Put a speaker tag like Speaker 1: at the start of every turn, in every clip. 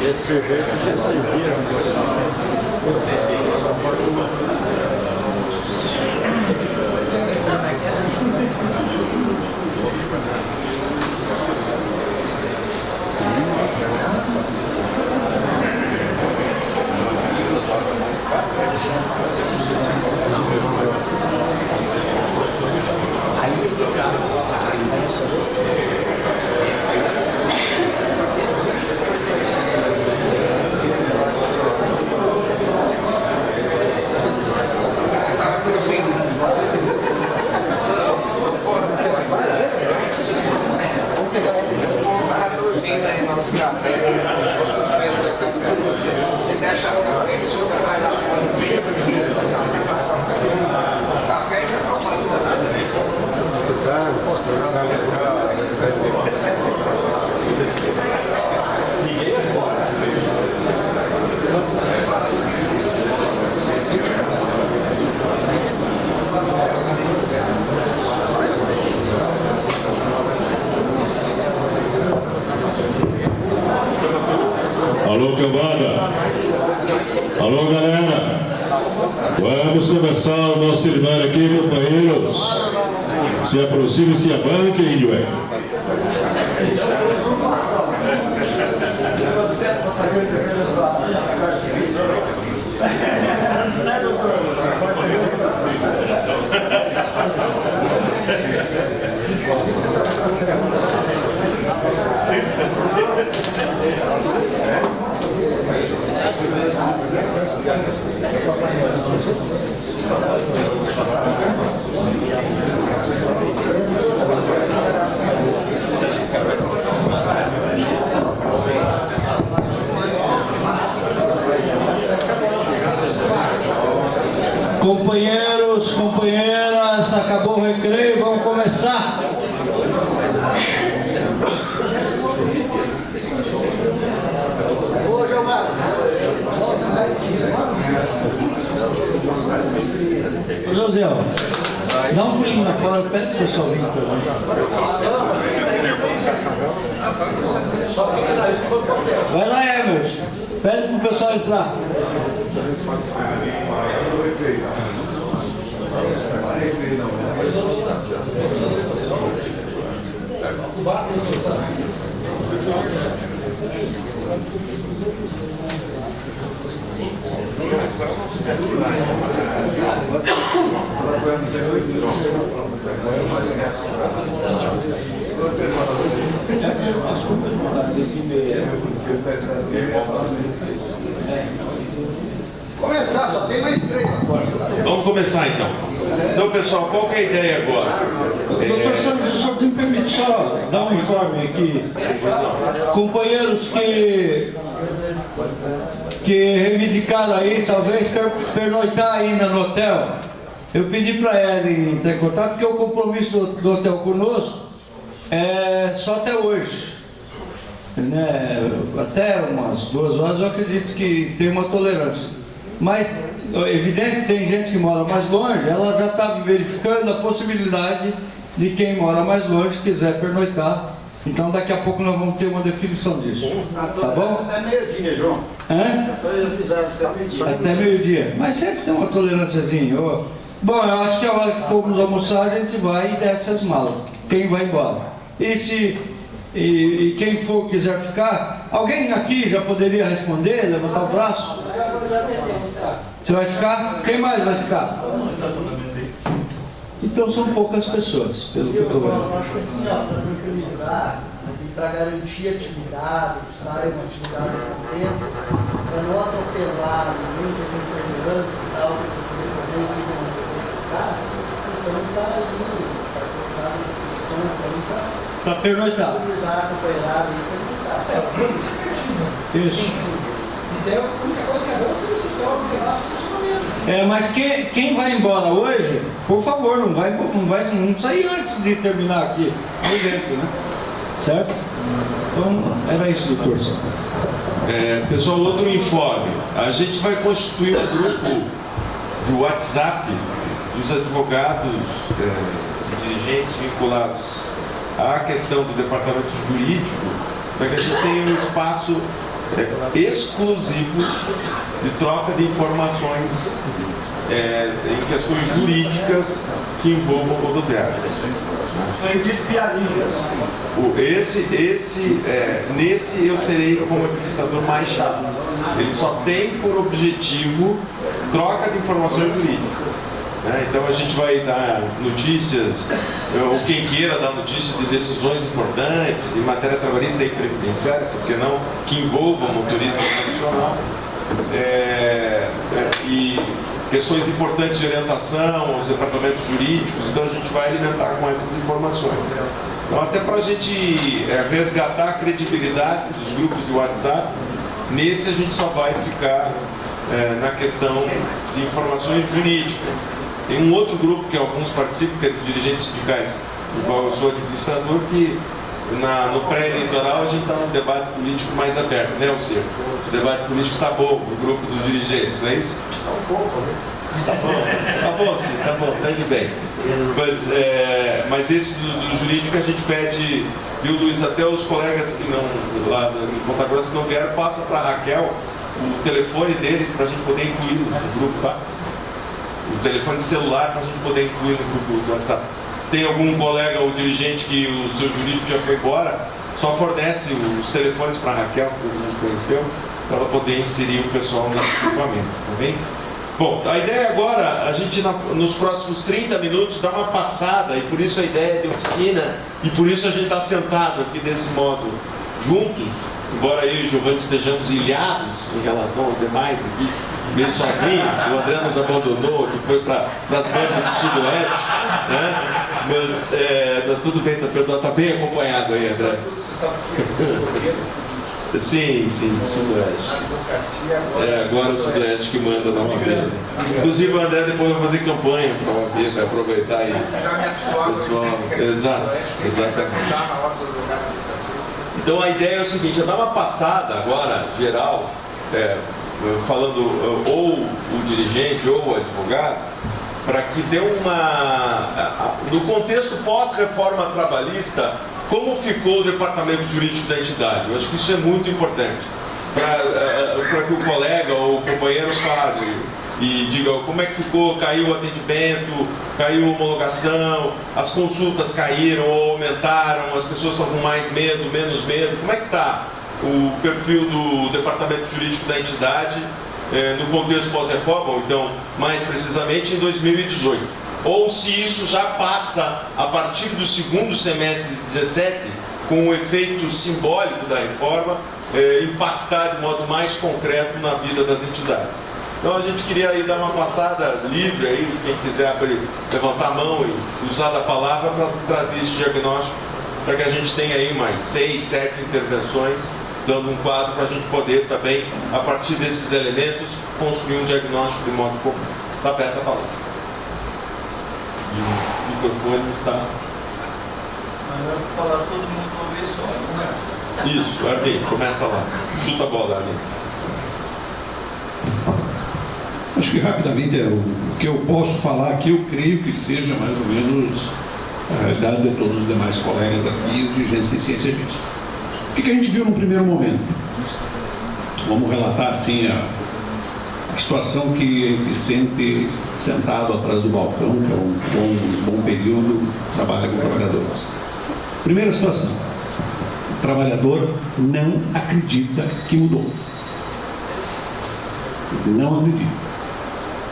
Speaker 1: Desse jeito decidiram.
Speaker 2: Alô, cambada. Alô, galera. Vamos começar o nosso seminário aqui, companheiros. Se aproxime, se abanque, índio, é.
Speaker 3: Companheiros, companheiras, acabou o recreio, vamos começar. Ô José, dá um pulinho na fora, pede pro pessoal vir perguntar. Vai lá, Emerson, pede pro pessoal entrar.
Speaker 4: Começar, só tem mais 3 agora.
Speaker 2: Vamos começar então. Então, pessoal, qual que é a ideia agora?
Speaker 3: Doutor Sandro, só me permite só dar um informe aqui. Companheiros que reivindicaram aí, talvez pernoitar ainda no hotel, eu pedi para ela entrar em contato, porque o compromisso do hotel conosco é só até hoje. Né? Até umas 2 horas eu acredito que tem uma tolerância. Mas, evidente, tem gente que mora mais longe, ela já está verificando a possibilidade de quem mora mais longe quiser pernoitar. Então, daqui a pouco nós vamos ter uma definição disso. Tá bom?
Speaker 4: Até meio-dia, João.
Speaker 3: Hã? Até meio-dia. Mas sempre tem uma tolerânciazinha. Bom, eu acho que a hora que formos almoçar, a gente vai e desce as malas. Quem vai embora? E quem for quiser ficar, alguém aqui já poderia responder, levantar o braço? Você vai ficar? Quem mais vai ficar? Então são poucas pessoas, pelo que eu estou vendo.
Speaker 4: Eu acho que assim, para tranquilizar, para garantir a atividade, que saia uma atividade por dentro, para não atropelar, ninguém ter segurança e tal, que talvez seja uma ficar, então está ali, para colocar a discussão,
Speaker 3: para pernoitar.
Speaker 4: Acompanhar e pernoitar.
Speaker 3: Isso.
Speaker 4: Então, a única coisa que é bom é você ficar o funcionamento.
Speaker 3: Mas quem vai embora hoje, por favor, não sair antes de terminar aqui o evento, né? Certo? Então, era isso, doutor.
Speaker 2: Pessoal, outro informe. A gente vai constituir um grupo do WhatsApp dos advogados e dirigentes vinculados à questão do departamento jurídico, para que a gente tenha um espaço exclusivo de troca de informações em questões jurídicas que envolvam rodoviários. Nesse eu serei como administrador mais chato. Ele só tem por objetivo troca de informações jurídicas. Então a gente vai dar notícias, ou quem queira dar notícias de decisões importantes, de matéria trabalhista e previdenciária, porque não, que envolvam motorista profissional, e questões importantes de orientação aos departamentos jurídicos. Então a gente vai alimentar com essas informações. Então, até para a gente resgatar a credibilidade dos grupos de WhatsApp, nesse a gente só vai ficar na questão de informações jurídicas. Tem um outro grupo que alguns participam, que é de dirigentes sindicais, do qual eu sou administrador, que no pré-eleitoral a gente está num debate político mais aberto, né, Alcir? O debate político está bom, o grupo dos dirigentes, não é isso? Está um pouco, né? Tá bom, sim, tá bom, tá indo bem. Mas esse do jurídico a gente pede, viu, Luiz, até os colegas que não, lá em Ponta Grossa, que não vieram, passa para a Raquel o telefone deles para a gente poder incluir no grupo, tá? O telefone de celular para a gente poder incluir no grupo do WhatsApp. Se tem algum colega ou dirigente que o seu jurídico já foi embora, só fornece os telefones para a Raquel, que a gente conheceu, para ela poder inserir o pessoal nesse equipamento, tá bem? Bom, a ideia agora, a gente nos próximos 30 minutos dá uma passada, e por isso a ideia de oficina, e por isso a gente está sentado aqui desse modo, juntos, embora eu e o Giovanni estejamos ilhados em relação aos demais aqui, meio sozinhos, o André nos abandonou, que foi para as bandas do Sudoeste, né? Mas tudo bem, está bem acompanhado aí, André.
Speaker 5: Você sabe que
Speaker 2: Sim, Sudoeste. Agora o Sudoeste que manda na OAB. Inclusive o André depois vai fazer campanha para a OAB, vai aproveitar aí. Pessoal, exatamente. Então a ideia é o seguinte, é dar uma passada agora, geral, falando ou o dirigente ou o advogado, para que dê no contexto pós-reforma trabalhista, como ficou o departamento jurídico da entidade. Eu acho que isso é muito importante, para que o colega ou o companheiro fale e diga como é que ficou, caiu o atendimento, caiu a homologação, as consultas caíram ou aumentaram, as pessoas estão com mais medo, menos medo, como é que está o perfil do departamento jurídico da entidade no contexto pós-reforma, ou então, mais precisamente, em 2018. Ou se isso já passa a partir do segundo semestre de 2017, com o efeito simbólico da reforma, impactar de modo mais concreto na vida das entidades. Então a gente queria aí dar uma passada livre aí, quem quiser levantar a mão e usar da palavra para trazer esse diagnóstico, para que a gente tenha aí mais 6, 7 intervenções, dando um quadro para a gente poder também, a partir desses elementos, construir um diagnóstico de modo comum. Está aberta a palavra. E o microfone está...
Speaker 6: Mas eu vou falar todo mundo uma vez só, né?
Speaker 2: Isso, Arlene, começa lá. Chuta a bola, Arlene.
Speaker 7: Acho que rapidamente o que eu posso falar aqui, eu creio que seja mais ou menos a realidade de todos os demais colegas aqui e os dirigentes de ciência disso. O que a gente viu no primeiro momento? Vamos relatar assim a situação que sente sentado atrás do balcão, que é um bom período, trabalha com trabalhadores. Primeira situação, o trabalhador não acredita que mudou. Não acredita.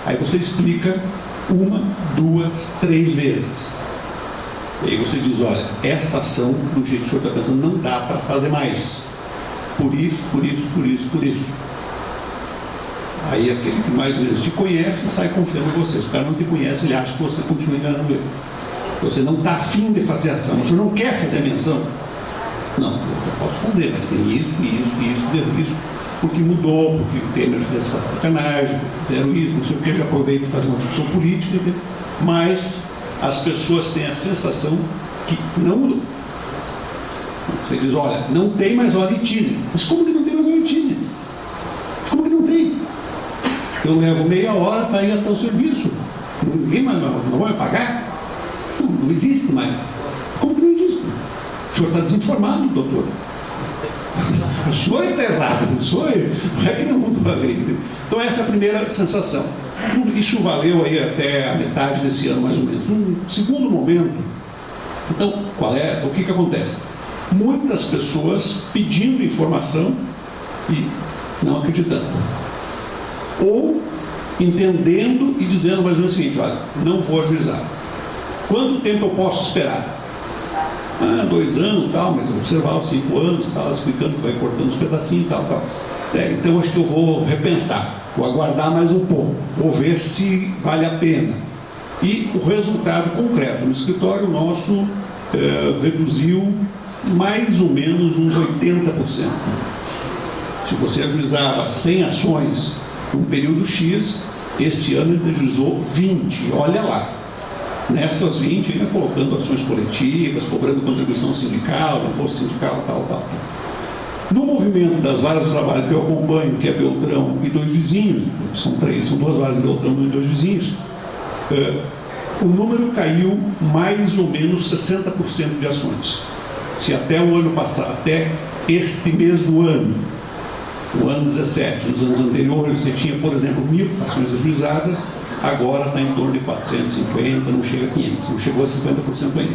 Speaker 7: Aí você explica 1, 2, 3 vezes. E aí você diz, olha, essa ação, do jeito que o senhor está pensando, não dá para fazer mais. Por isso. Aí aquele que mais ou menos te conhece sai confiando em você. Se o cara não te conhece, ele acha que você continua enganando ele. Você não está afim de fazer ação. O senhor não quer fazer a menção? Não, eu posso fazer, mas tem isso, porque mudou, porque o Temer fez essa sacanagem, fizeram isso, não sei o que, já aproveito para fazer uma discussão política, mas as pessoas têm a sensação que não mudou. Você diz, olha, não tem mais hora litígio. Mas como que não tem mais hora litígio? Como que não tem? Eu levo meia hora para ir até o serviço. Ninguém mais não vai pagar? Não existe mais. Como que não existe? O senhor está desinformado, doutor. O senhor está errado, o senhor não é que não mundo valeu. Então essa é a primeira sensação. Isso valeu aí até a metade desse ano, mais ou menos. Um segundo momento, então, o que acontece? Muitas pessoas pedindo informação e não acreditando. Ou entendendo e dizendo mais ou menos o seguinte: olha, não vou ajuizar. Quanto tempo eu posso esperar? 2 anos, tal, mas eu observar os 5 anos, tal, explicando que vai cortando os pedacinhos, tal. Então acho que eu vou repensar, vou aguardar mais um pouco, vou ver se vale a pena. E o resultado concreto no escritório nosso reduziu mais ou menos uns 80%. Se você ajuizava 100 ações num período X, esse ano ele ajuizou 20, olha lá. Nessas 20, ainda colocando ações coletivas, cobrando contribuição sindical, imposto sindical, tal. No movimento das varas de trabalho que eu acompanho, que é Beltrão e 2 vizinhos, são 2 varas de Beltrão e 2 vizinhos, o número caiu mais ou menos 60% de ações. Se até o ano passado, até este mês do ano, o ano 17, nos anos anteriores, você tinha, por exemplo, 1.000 ações ajuizadas, agora está em torno de 450, não chega a 500, não chegou a 50% ainda.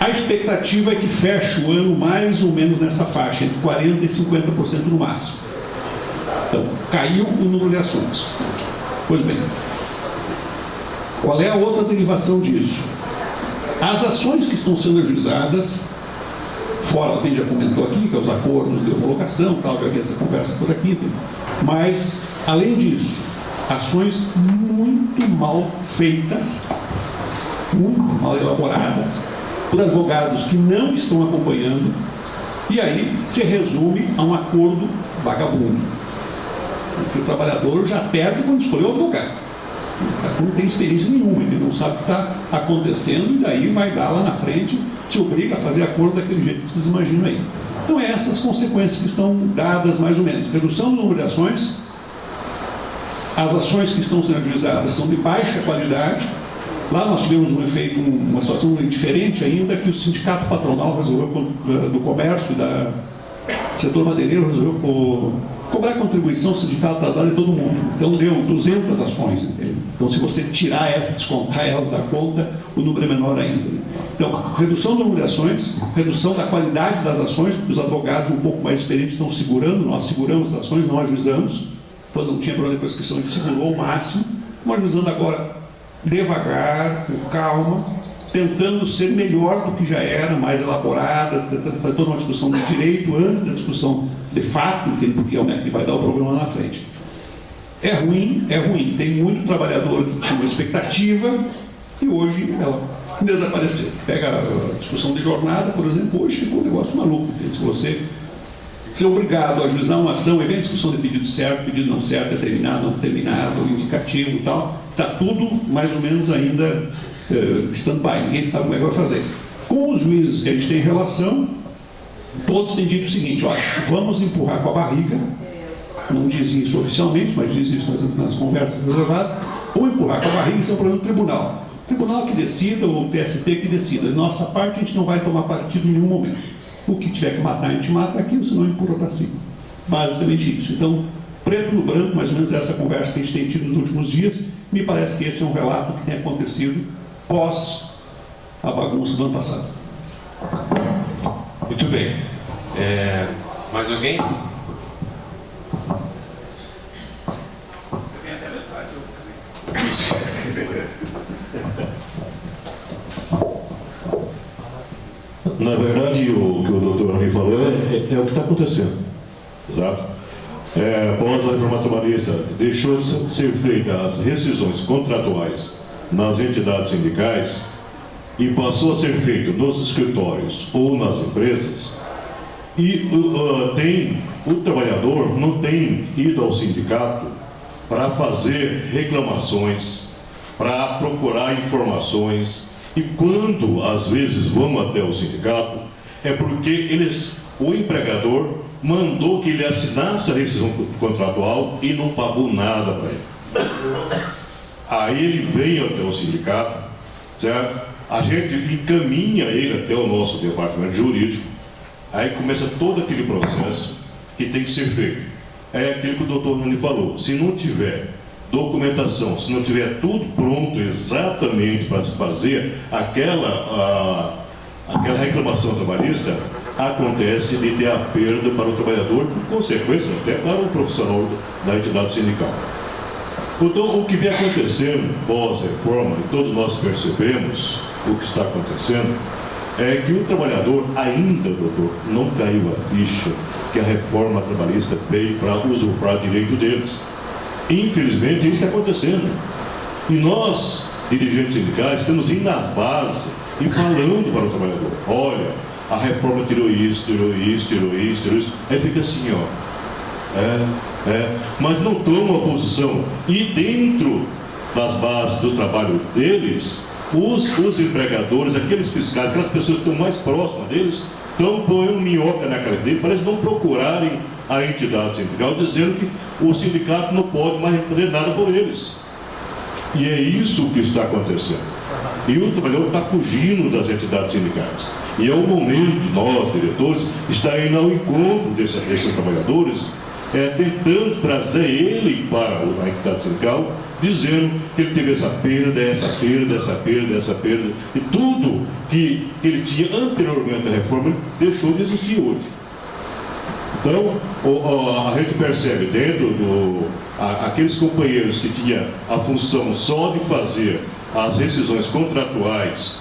Speaker 7: A expectativa é que feche o ano mais ou menos nessa faixa, entre 40% e 50% no máximo. Então, caiu o número de ações. Pois bem, qual é a outra derivação disso? As ações que estão sendo ajuizadas, fora quem já comentou aqui, que é os acordos de homologação, tal, já vi essa conversa por aqui, mas, além disso, ações muito mal feitas, muito mal elaboradas, por advogados que não estão acompanhando, e aí se resume a um acordo vagabundo. Porque o trabalhador já perde quando escolheu o advogado. O cara não tem experiência nenhuma, ele não sabe o que está acontecendo, e daí vai dar lá na frente, se obriga a fazer acordo daquele jeito que vocês imaginam aí. Então, essas consequências que estão dadas mais ou menos. Redução do número de ações. As ações que estão sendo ajuizadas são de baixa qualidade. Lá nós tivemos um efeito, uma situação diferente ainda, que o sindicato patronal resolveu, do comércio, do setor madeireiro, resolveu cobrar contribuição sindical atrasada de todo mundo. Então deu 200 ações. Entendeu? Então, se você tirar essa, descontar elas da conta, o número é menor ainda. Então, redução do número de ações, redução da qualidade das ações, porque os advogados um pouco mais experientes estão segurando, nós seguramos as ações, não ajuizamos. Quando não tinha problema de prescrição, a gente segurou o máximo. Estamos ajuizando agora devagar, com calma, tentando ser melhor do que já era, mais elaborada, para toda uma discussão de direito antes da discussão de fato, que é o que vai dar o problema lá na frente. É ruim, tem muito trabalhador que tinha uma expectativa e hoje ela desapareceu. Pega a discussão de jornada, por exemplo, hoje ficou um negócio maluco. Se você ser obrigado a ajuizar uma ação, e vem a discussão de pedido certo, pedido não certo, determinado, não determinado, indicativo e tal, está tudo mais ou menos ainda stand-by, ninguém sabe como é que vai fazer. Com os juízes que a gente tem em relação, todos têm dito o seguinte: olha, vamos empurrar com a barriga, não dizem isso oficialmente, mas dizem isso nas conversas reservadas, ou empurrar com a barriga, isso é o problema do tribunal. O tribunal que decida, ou o TST que decida. Da nossa parte, a gente não vai tomar partido em nenhum momento. O que tiver que matar, a gente mata aqui, ou senão empurra para cima. Basicamente isso. Então, preto no branco, mais ou menos essa conversa que a gente tem tido nos últimos dias, me parece que esse é um relato que tem acontecido pós a bagunça do ano passado.
Speaker 2: Muito bem. Mais alguém?
Speaker 8: Na verdade, o que o doutor me falou é o que está acontecendo. Exato. Após a reforma trabalhista, deixou de ser feitas as rescisões contratuais nas entidades sindicais e passou a ser feito nos escritórios ou nas empresas, e o trabalhador não tem ido ao sindicato para fazer reclamações, para procurar informações. E quando, às vezes, vão até o sindicato, é porque o empregador mandou que ele assinasse a rescisão contratual e não pagou nada para ele. Aí ele vem até o sindicato, certo? A gente encaminha ele até o nosso departamento jurídico, aí começa todo aquele processo que tem que ser feito. É aquilo que o doutor Rony falou, se não tiver documentação, se não tiver tudo pronto exatamente para se fazer aquela reclamação trabalhista, acontece de ter a perda para o trabalhador, por consequência até para o profissional da entidade sindical. Então, o que vem acontecendo pós-reforma, e todos nós percebemos o que está acontecendo, é que o trabalhador ainda, doutor, não caiu a ficha que a reforma trabalhista veio para usurpar o direito deles. Infelizmente, isso está acontecendo. E nós, dirigentes sindicais, estamos indo nas bases e falando para o trabalhador, olha, a reforma tirou isso, tirou isso, tirou isso, tirou isso. Aí fica assim, ó. Mas não toma a posição. E dentro das bases do trabalho deles, os empregadores, aqueles fiscais, aquelas pessoas que estão mais próximas deles, estão pondo minhoca na cara deles para eles não procurarem a entidade sindical, dizendo que o sindicato não pode mais fazer nada por eles. E é isso que está acontecendo. E o trabalhador está fugindo das entidades sindicais. E é o momento, nós, diretores, está indo ao encontro desses trabalhadores, tentando trazer ele para a entidade sindical, dizendo que ele teve essa perda, e tudo que ele tinha anteriormente à reforma, ele deixou de existir hoje. Então, a gente percebe dentro aqueles companheiros que tinham a função só de fazer as rescisões contratuais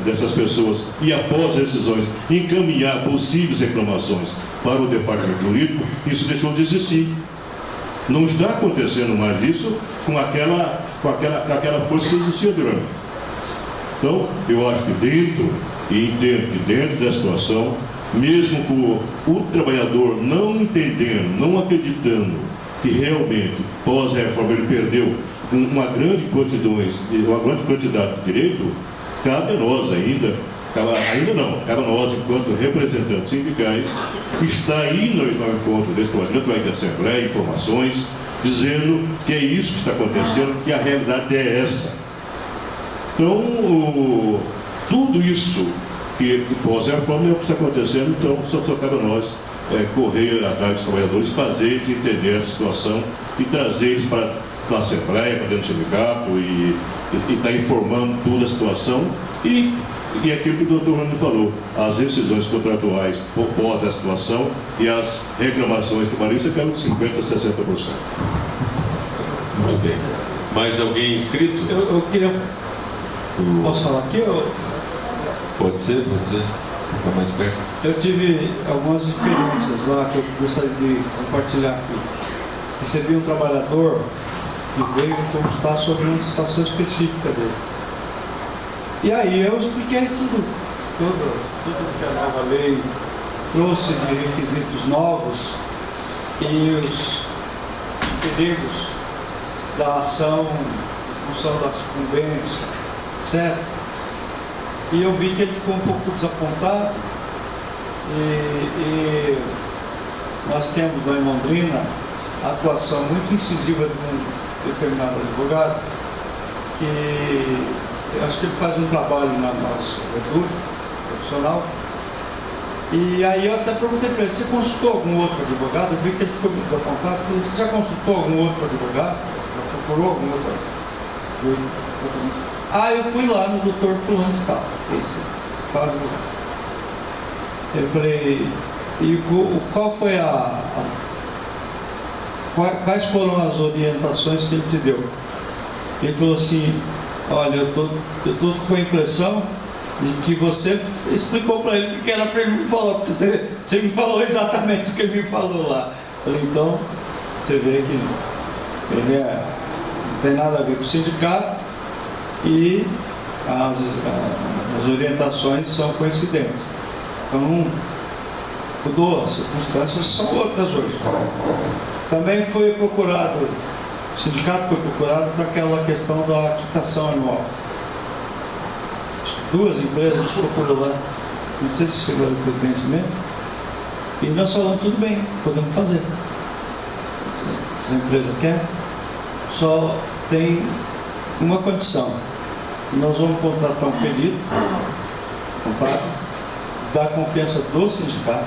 Speaker 8: dessas pessoas e após as rescisões encaminhar possíveis reclamações para o departamento jurídico, isso deixou de existir. Não está acontecendo mais isso com aquela força que existia durante. Então, eu acho que entendo que dentro da situação, mesmo com o trabalhador não entendendo, não acreditando que realmente, pós-reforma, ele perdeu uma grande quantidade de direito, cabe a nós cabe a nós, enquanto representantes sindicais, estar indo ao encontro desse trabalhador, vai ter assembleia, informações, dizendo que é isso que está acontecendo, que a realidade é essa. Então, tudo isso que pós-reforma é o que está acontecendo, então só cabe a nós correr atrás dos trabalhadores, fazer eles entender a situação e trazer eles para a Assembleia, para dentro do sindicato e estar informando toda a situação e aquilo que o doutor Rony falou, as rescisões contratuais pós a situação e as reclamações trabalhistas caiu de 50% a 60%.
Speaker 2: Muito bem. Mais alguém inscrito?
Speaker 3: Eu queria... Posso falar aqui?
Speaker 2: Pode ser. Fica mais perto.
Speaker 3: Eu tive algumas experiências lá que eu gostaria de compartilhar aqui. Recebi um trabalhador que veio consultar sobre uma situação específica dele. E aí eu expliquei tudo que a nova lei trouxe de requisitos novos e os perigos da ação, função da sucumbência, etc. E eu vi que ele ficou um pouco desapontado e nós temos lá em Londrina a atuação muito incisiva de um determinado advogado que eu acho que ele faz um trabalho na nossa cultura profissional. E aí eu até perguntei para ele, você consultou algum outro advogado? Eu vi que ele ficou muito desapontado. Eu falei, você já consultou algum outro advogado? Já procurou algum outro? Eu fui lá no doutor fulano e tal. Eu falei, e qual foi quais foram as orientações que ele te deu? Ele falou assim, olha, eu tô com a impressão de que você explicou para ele o que era para ele me falar, porque você me falou exatamente o que ele me falou lá. Eu falei, então, você vê que ele não tem nada a ver com o sindicato e as orientações são coincidentes. Então, mudou, as circunstâncias são outras hoje. Também foi procurado, o sindicato foi procurado para aquela questão da quitação anual. Duas empresas procuraram lá, não sei se chegou ao conhecimento, e nós falamos, tudo bem, podemos fazer. Se a empresa quer, só tem uma condição. Nós vamos contratar um perito, da confiança do sindicato,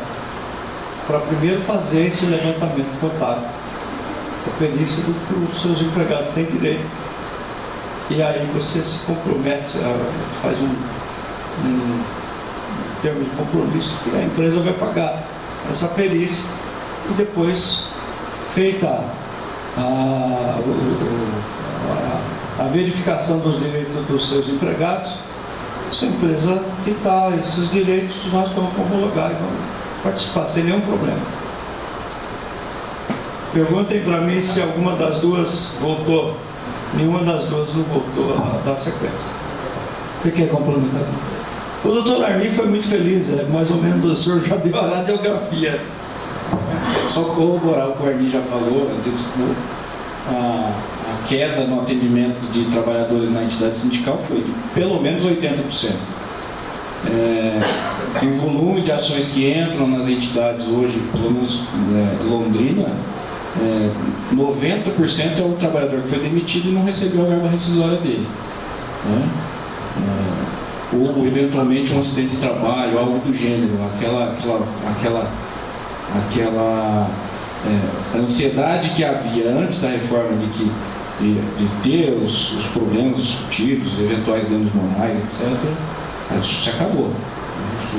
Speaker 3: para primeiro fazer esse levantamento contábil, essa perícia do que os seus empregados têm direito. E aí você se compromete, faz um termo de compromisso que a empresa vai pagar essa perícia e depois, feita a verificação dos direitos dos seus empregados, se a empresa quitar esses direitos, nós vamos homologar e vamos participar sem nenhum problema. Perguntem para mim se alguma das duas voltou. Nenhuma das duas não voltou a dar sequência. Você quer complementar? O doutor Arni foi muito feliz, mais ou menos o senhor já deu a radiografia.
Speaker 9: Só corroborar o que o Arni já falou, a queda no atendimento de trabalhadores na entidade sindical foi de pelo menos 80%. O volume de ações que entram nas entidades hoje, pelo menos Londrina, 90% é o trabalhador que foi demitido e não recebeu a verba rescisória dele. Ou eventualmente um acidente de trabalho, algo do gênero, aquela ansiedade que havia antes da reforma de ter os problemas discutidos, eventuais danos morais, etc. Isso se acabou. Isso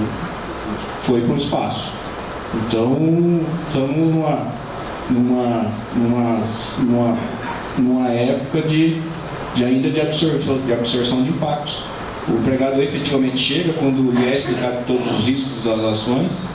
Speaker 9: foi para o espaço. Então, estamos numa época ainda de absorção de impactos. O empregado efetivamente chega quando lhe é explicado todos os riscos das ações,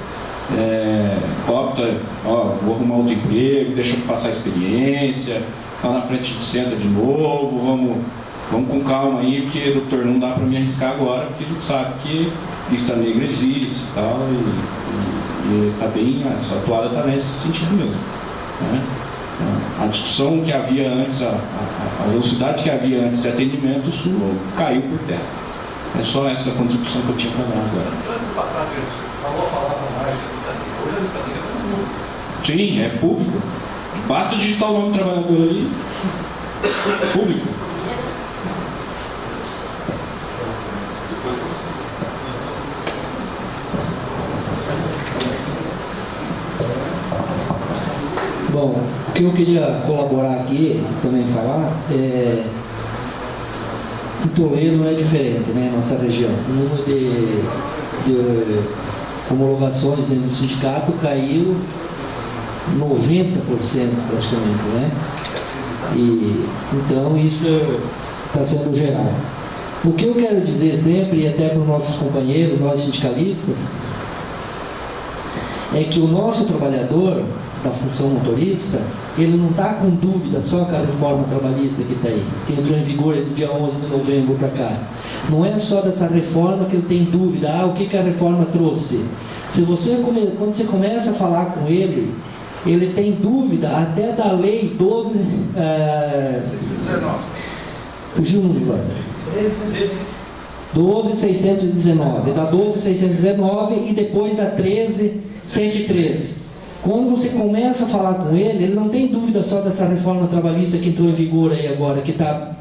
Speaker 9: opta, vou arrumar outro emprego, deixa eu passar a experiência, lá na frente senta de novo, vamos com calma aí, porque, doutor, não dá para me arriscar agora, porque a gente sabe que lista negra existe e tal, e está bem, essa atuada está nesse sentido mesmo. A discussão que havia antes, a velocidade que havia antes de atendimento, isso caiu por terra. É só essa contribuição que eu tinha para dar agora.
Speaker 5: Antes de passar, falou a palavra mais de lista negra. Hoje a lista negra é todo mundo.
Speaker 9: Sim, é público. Basta digitar o nome do trabalhador ali. Público.
Speaker 10: Bom, o que eu queria colaborar aqui, também falar, em Toledo não é diferente, né, nossa região. O número de homologações dentro do sindicato caiu 90% praticamente, né? E, então isso está sendo geral. O que eu quero dizer sempre, e até para os nossos companheiros, nós sindicalistas, é que o nosso trabalhador da função motorista, ele não está com dúvida só com a reforma trabalhista que está aí, que entrou em vigor do dia 11 de novembro para cá. Não é só dessa reforma que ele tem dúvida, o que a reforma trouxe. Quando você começa a falar com ele tem dúvida até da lei 12... fugiu o número. 12.619, da 12.619 e depois da 13.103. Quando você começa a falar com ele não tem dúvida só dessa reforma trabalhista que entrou em vigor aí agora, que está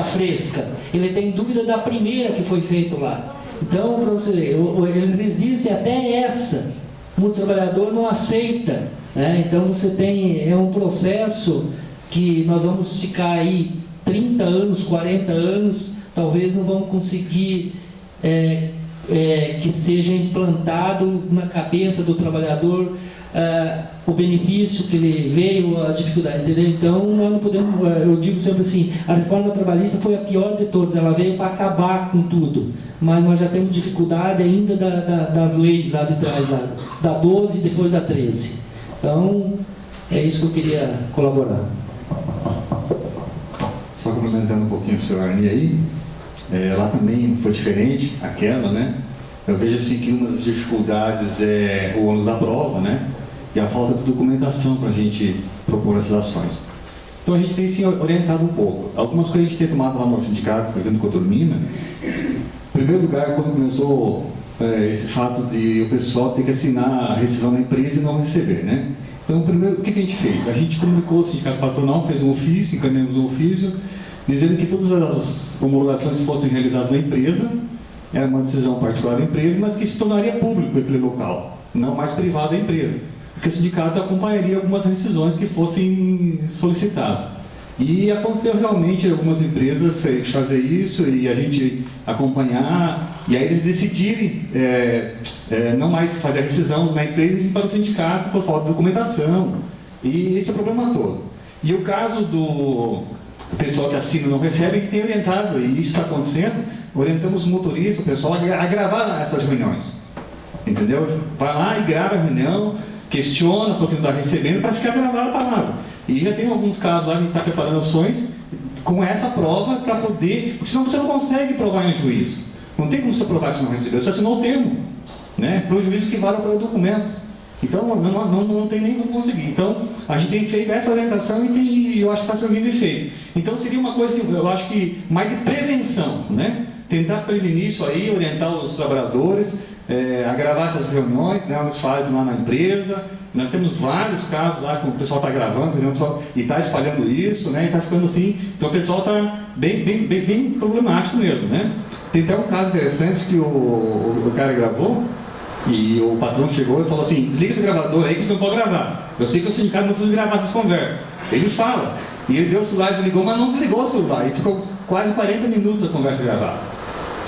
Speaker 10: fresca. Ele tem dúvida da primeira que foi feita lá. Então, para você ver, ele resiste até essa. Muitos trabalhadores não aceitam, né? Então, você tem, um processo que nós vamos ficar aí 30 anos, 40 anos, talvez não vamos conseguir que seja implantado na cabeça do trabalhador o benefício que ele veio, as dificuldades, entendeu? Então, nós não podemos, eu digo sempre assim, a reforma trabalhista foi a pior de todas, ela veio para acabar com tudo, mas nós já temos dificuldade ainda das leis lá de trás, lá, da 12 e depois da 13. Então, é isso que eu queria colaborar.
Speaker 11: Só complementando um pouquinho o senhor Arni aí, lá também foi diferente, aquela, né? Eu vejo assim que uma das dificuldades é o ônus da prova, né? E a falta de documentação para a gente propor essas ações. Então a gente tem se orientado um pouco. Algumas coisas a gente tem tomado lá no sindicato, junto com a Turmina. Em primeiro lugar, quando começou esse fato de o pessoal ter que assinar a rescisão da empresa e não receber, né? Então, primeiro, o que a gente fez? A gente comunicou o sindicato patronal, fez um ofício, encaminhamos um ofício, dizendo que todas as homologações que fossem realizadas na empresa, era uma decisão particular da empresa, mas que se tornaria público aquele local, não mais privado da empresa. Porque o sindicato acompanharia algumas rescisões que fossem solicitadas. E aconteceu realmente algumas empresas fazer isso e a gente acompanhar, e aí eles decidirem não mais fazer a rescisão na empresa e vir para o sindicato por falta de documentação. E esse é o problema todo. E o caso do pessoal que assina e não recebe, que tem orientado, e isso está acontecendo, orientamos o motorista, o pessoal a gravar essas reuniões. Entendeu? Vai lá e grava a reunião, questiona porque não está recebendo, para ficar gravada a palavra. E já tem alguns casos lá que a gente está preparando ações com essa prova para poder... Porque senão você não consegue provar em juízo. Não tem como você provar que você não recebeu. Você assinou o termo, né? Para o juízo que vale para o documento. Então, não tem nem como conseguir. Então, a gente tem feito essa orientação e eu acho que está servindo efeito. Então, seria uma coisa, eu acho que mais de prevenção, né? Tentar prevenir isso aí, orientar os trabalhadores, a gravar essas reuniões, né? Eles fazem lá na empresa. Nós temos vários casos lá que o pessoal está gravando, e está espalhando isso, né? E está ficando assim. Então o pessoal está bem problemático mesmo, né? Tem até um caso interessante que o cara gravou e o patrão chegou e falou assim: desliga esse gravador aí que você não pode gravar. Eu sei que o sindicato não precisa gravar essas conversas. Ele fala. E ele deu o celular, desligou, mas não desligou o celular. E ficou quase 40 minutos a conversa gravada.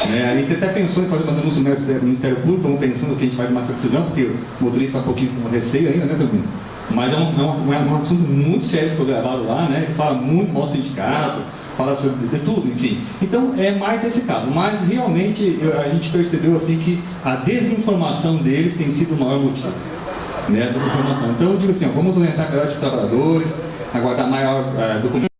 Speaker 11: A gente até pensou em fazer uma denúncia no Ministério Público, estamos pensando que a gente vai tomar essa decisão, porque o motorista está um pouquinho com receio ainda, né, Camilo? Mas é um assunto muito sério que foi gravado lá, né? Ele fala muito mal do sindicato, fala sobre de tudo, enfim. Então, é mais esse caso. Mas, realmente, a gente percebeu, assim, que a desinformação deles tem sido o maior motivo, né, da desinformação. Então, eu digo assim, ó, vamos orientar melhor esses trabalhadores, aguardar maior documento.